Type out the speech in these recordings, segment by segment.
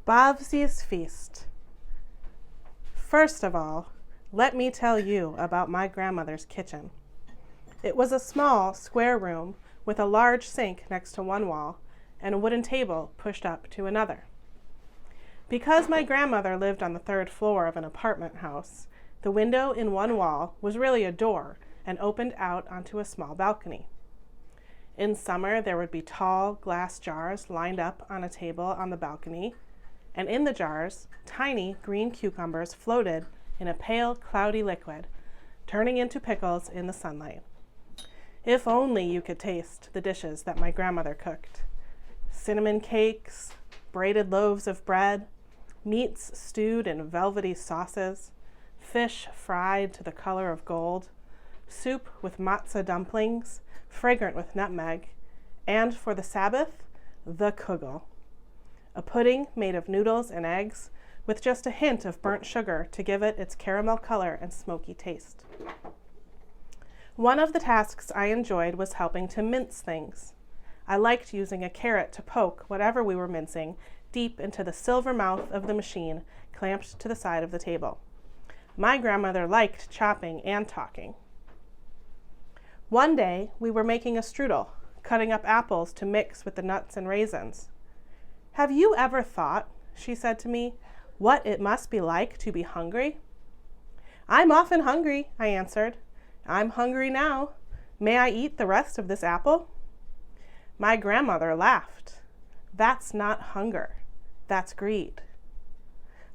Bavsi's feast. First of all, let me tell you about my grandmother's kitchen. It was a small, square room with a large sink next to one wall and a wooden table pushed up to another. Because my grandmother lived on the third floor of an apartment house, the window in one wall was really a door and opened out onto a small balcony. In summer, there would be tall glass jars lined up on a table on the balcony, and in the jars, tiny green cucumbers floated in a pale, cloudy liquid, turning into pickles in the sunlight. If only you could taste the dishes that my grandmother cooked. Cinnamon cakes, braided loaves of bread, meats stewed in velvety sauces, fish fried to the color of gold, soup with matzah dumplings, fragrant with nutmeg, and for the Sabbath, the kugel, a pudding made of noodles and eggs with just a hint of burnt sugar to give it its caramel color and smoky taste. One of the tasks I enjoyed was helping to mince things. I liked using a carrot to poke whatever we were mincing deep into the silver mouth of the machine clamped to the side of the table. My grandmother liked chopping and talking. One day, we were making a strudel, cutting up apples to mix with the nuts and raisins. "Have you ever thought," she said to me, "what it must be like to be hungry?" "I'm often hungry," I answered. "I'm hungry now. May I eat the rest of this apple?" My grandmother laughed. "That's not hunger. That's greed."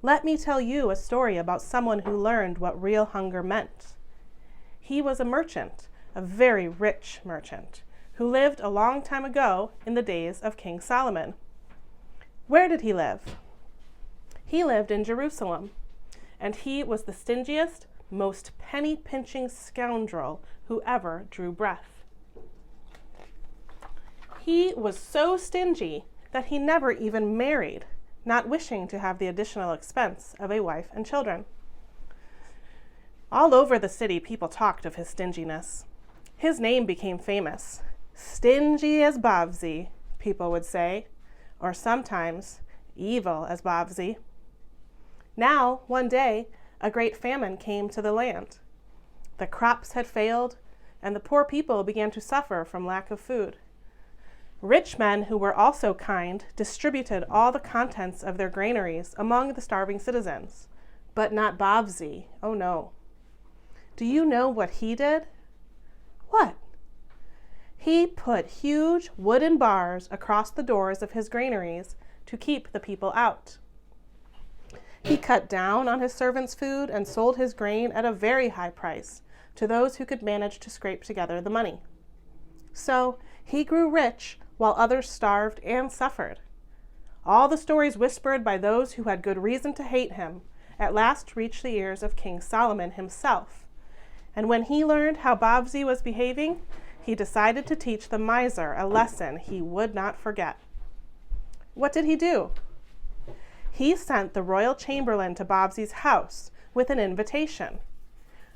Let me tell you a story about someone who learned what real hunger meant. He was a merchant, a very rich merchant, who lived a long time ago in the days of King Solomon. Where did he live? He lived in Jerusalem, and he was the stingiest, most penny-pinching scoundrel who ever drew breath. He was so stingy that he never even married, not wishing to have the additional expense of a wife and children. All over the city, people talked of his stinginess. His name became famous. "Stingy as Bavsi," people would say, or sometimes, "evil as Bavsi." Now, one day, a great famine came to the land. The crops had failed, and the poor people began to suffer from lack of food. Rich men who were also kind distributed all the contents of their granaries among the starving citizens, but not Bavsi. Oh no. Do you know what he did? What? He put huge wooden bars across the doors of his granaries to keep the people out. He cut down on his servants' food and sold his grain at a very high price to those who could manage to scrape together the money. So he grew rich while others starved and suffered. All the stories whispered by those who had good reason to hate him at last reached the ears of King Solomon himself. And when he learned how Bavsi was behaving, he decided to teach the miser a lesson he would not forget. What did he do? He sent the royal chamberlain to Bavsi's house with an invitation.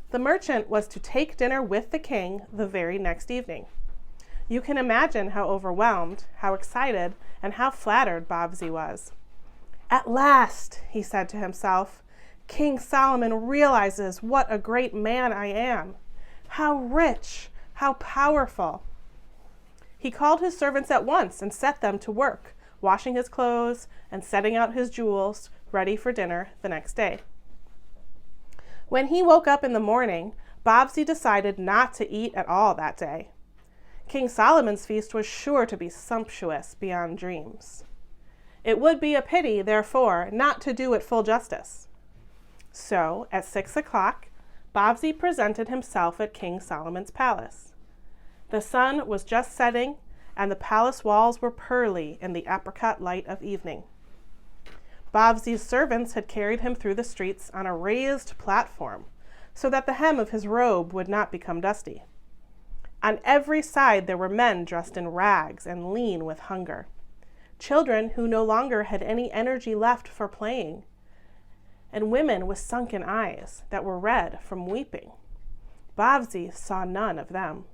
The merchant was to take dinner with the king the very next evening. You can imagine how overwhelmed, how excited, and how flattered Bavsi was. "At last," he said to himself, "King Solomon realizes what a great man I am. How rich, how powerful." He called his servants at once and set them to work, washing his clothes and setting out his jewels, ready for dinner the next day. When he woke up in the morning, Bavsi decided not to eat at all that day. King Solomon's feast was sure to be sumptuous beyond dreams. It would be a pity, therefore, not to do it full justice. So, at 6 o'clock, Bavsi presented himself at King Solomon's palace. The sun was just setting, and the palace walls were pearly in the apricot light of evening. Bavsi's servants had carried him through the streets on a raised platform, so that the hem of his robe would not become dusty. On every side there were men dressed in rags and lean with hunger, children who no longer had any energy left for playing, and women with sunken eyes that were red from weeping. Bavsi saw none of them.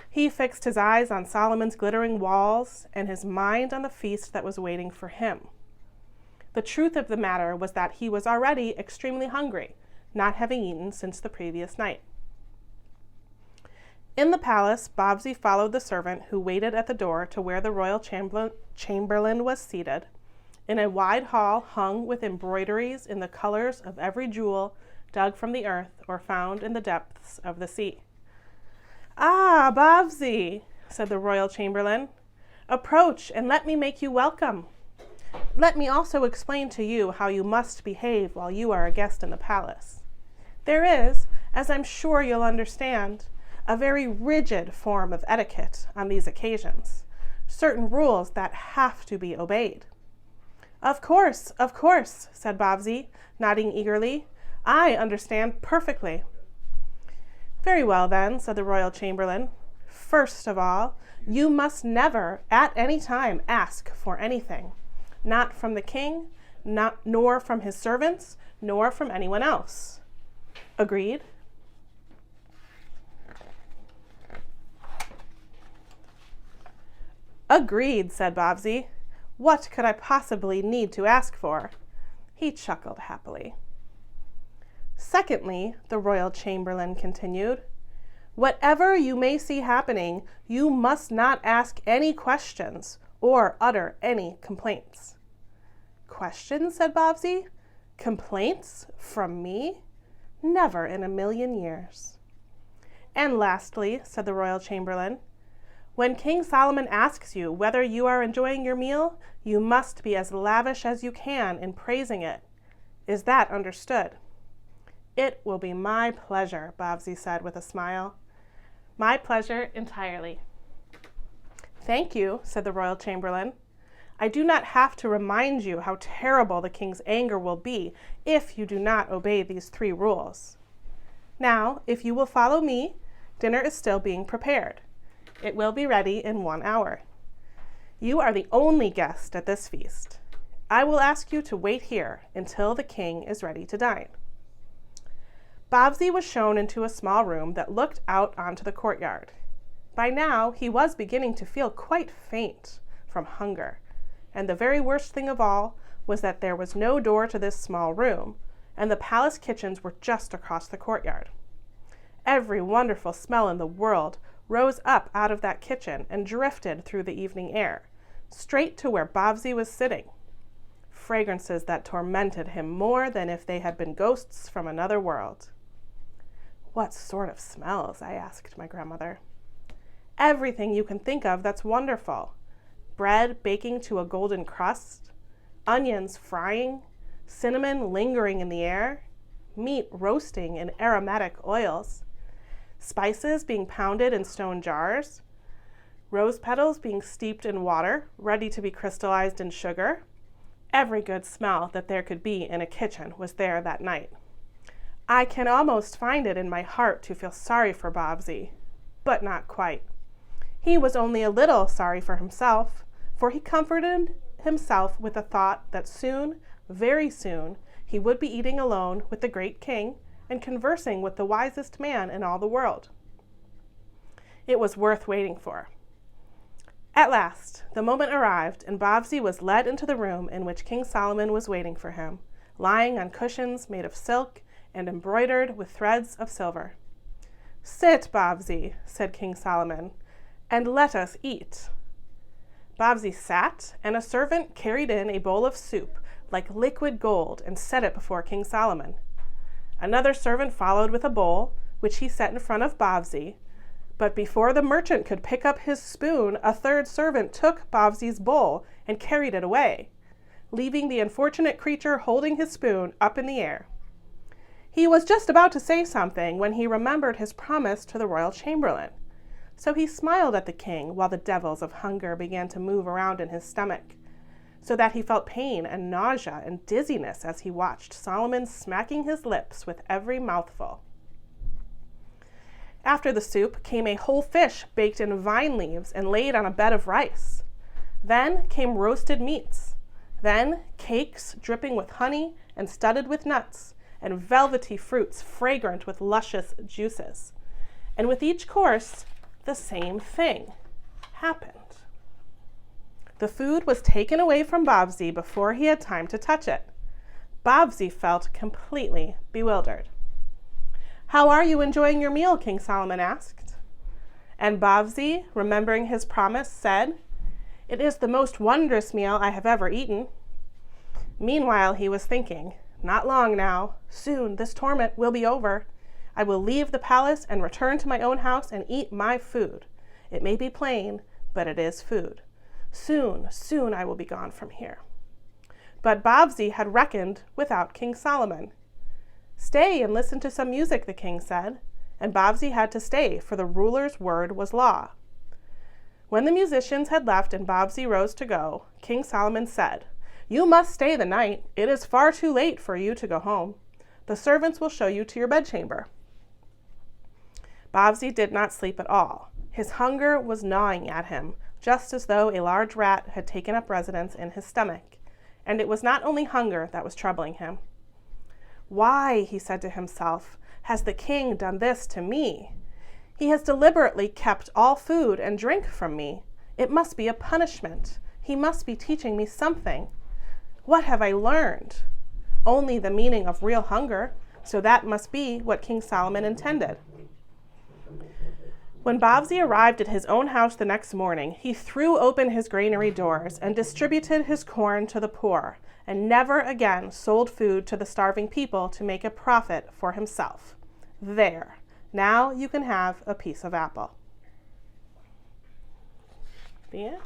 He fixed his eyes on Solomon's glittering walls and his mind on the feast that was waiting for him. The truth of the matter was that he was already extremely hungry, not having eaten since the previous night. In the palace, Bavsi followed the servant who waited at the door to where the royal chamberlain was seated, in a wide hall hung with embroideries in the colors of every jewel dug from the earth or found in the depths of the sea. "Ah, Bavsi," said the royal chamberlain, "approach and let me make you welcome. Let me also explain to you how you must behave while you are a guest in the palace. There is, as I'm sure you'll understand, a very rigid form of etiquette on these occasions, certain rules that have to be obeyed." Of course, said Bavsi, nodding eagerly. "I understand perfectly." "Very well then," said the royal chamberlain. "First of all, you must never at any time ask for anything, not from the king, nor from his servants, nor from anyone else. Agreed?" "Agreed," said Bavsi. "What could I possibly need to ask for?" He chuckled happily. "Secondly," the royal chamberlain continued, "whatever you may see happening, you must not ask any questions or utter any complaints." "Questions?" said Bavsi. "Complaints? From me? Never in a million years." "And lastly," said the royal chamberlain, "when King Solomon asks you whether you are enjoying your meal, you must be as lavish as you can in praising it. Is that understood?" "It will be my pleasure," Bavsi said with a smile. "My pleasure entirely." "Thank you," said the royal chamberlain. "I do not have to remind you how terrible the king's anger will be if you do not obey these 3 rules. Now, if you will follow me, dinner is still being prepared. It will be ready in 1 hour. You are the only guest at this feast. I will ask you to wait here until the king is ready to dine." Bavsi was shown into a small room that looked out onto the courtyard. By now, he was beginning to feel quite faint from hunger, and the very worst thing of all was that there was no door to this small room, and the palace kitchens were just across the courtyard. Every wonderful smell in the world rose up out of that kitchen and drifted through the evening air, straight to where Bavsi was sitting. Fragrances that tormented him more than if they had been ghosts from another world. "What sort of smells?" I asked my grandmother. "Everything you can think of that's wonderful. Bread baking to a golden crust, onions frying, cinnamon lingering in the air, meat roasting in aromatic oils, spices being pounded in stone jars, rose petals being steeped in water, ready to be crystallized in sugar. Every good smell that there could be in a kitchen was there that night. I can almost find it in my heart to feel sorry for Bavsi, but not quite. He was only a little sorry for himself, for he comforted himself with the thought that soon, very soon, he would be eating alone with the great king and conversing with the wisest man in all the world. It was worth waiting for. At last, the moment arrived, and Bavsi was led into the room in which King Solomon was waiting for him, lying on cushions made of silk and embroidered with threads of silver. "Sit, Bavsi," said King Solomon, "and let us eat." Bavsi sat, and a servant carried in a bowl of soup like liquid gold and set it before King Solomon. Another servant followed with a bowl, which he set in front of Bavsi, but before the merchant could pick up his spoon, a third servant took Bavsi's bowl and carried it away, leaving the unfortunate creature holding his spoon up in the air. He was just about to say something when he remembered his promise to the royal chamberlain. So he smiled at the king while the devils of hunger began to move around in his stomach, so that he felt pain and nausea and dizziness as he watched Solomon smacking his lips with every mouthful. After the soup came a whole fish baked in vine leaves and laid on a bed of rice. Then came roasted meats. Then cakes dripping with honey and studded with nuts, and velvety fruits fragrant with luscious juices. And with each course, the same thing happened. The food was taken away from Bavsi before he had time to touch it. Bavsi felt completely bewildered. "How are you enjoying your meal?" King Solomon asked. And Bavsi, remembering his promise, said, "It is the most wondrous meal I have ever eaten." Meanwhile, he was thinking, "Not long now. Soon this torment will be over. I will leave the palace and return to my own house and eat my food. It may be plain, but it is food. Soon, soon I will be gone from here." But Bavsi had reckoned without King Solomon. "Stay and listen to some music," the king said, and Bavsi had to stay, for the ruler's word was law. When the musicians had left and Bavsi rose to go, King Solomon said, "You must stay the night. It is far too late for you to go home. The servants will show you to your bedchamber." Bavsi did not sleep at all. His hunger was gnawing at him, just as though a large rat had taken up residence in his stomach. And it was not only hunger that was troubling him. "Why," he said to himself, "has the king done this to me? He has deliberately kept all food and drink from me. It must be a punishment. He must be teaching me something. What have I learned? Only the meaning of real hunger, so that must be what King Solomon intended." When Bavsi arrived at his own house the next morning, he threw open his granary doors and distributed his corn to the poor, and never again sold food to the starving people to make a profit for himself. There, now you can have a piece of apple. The end.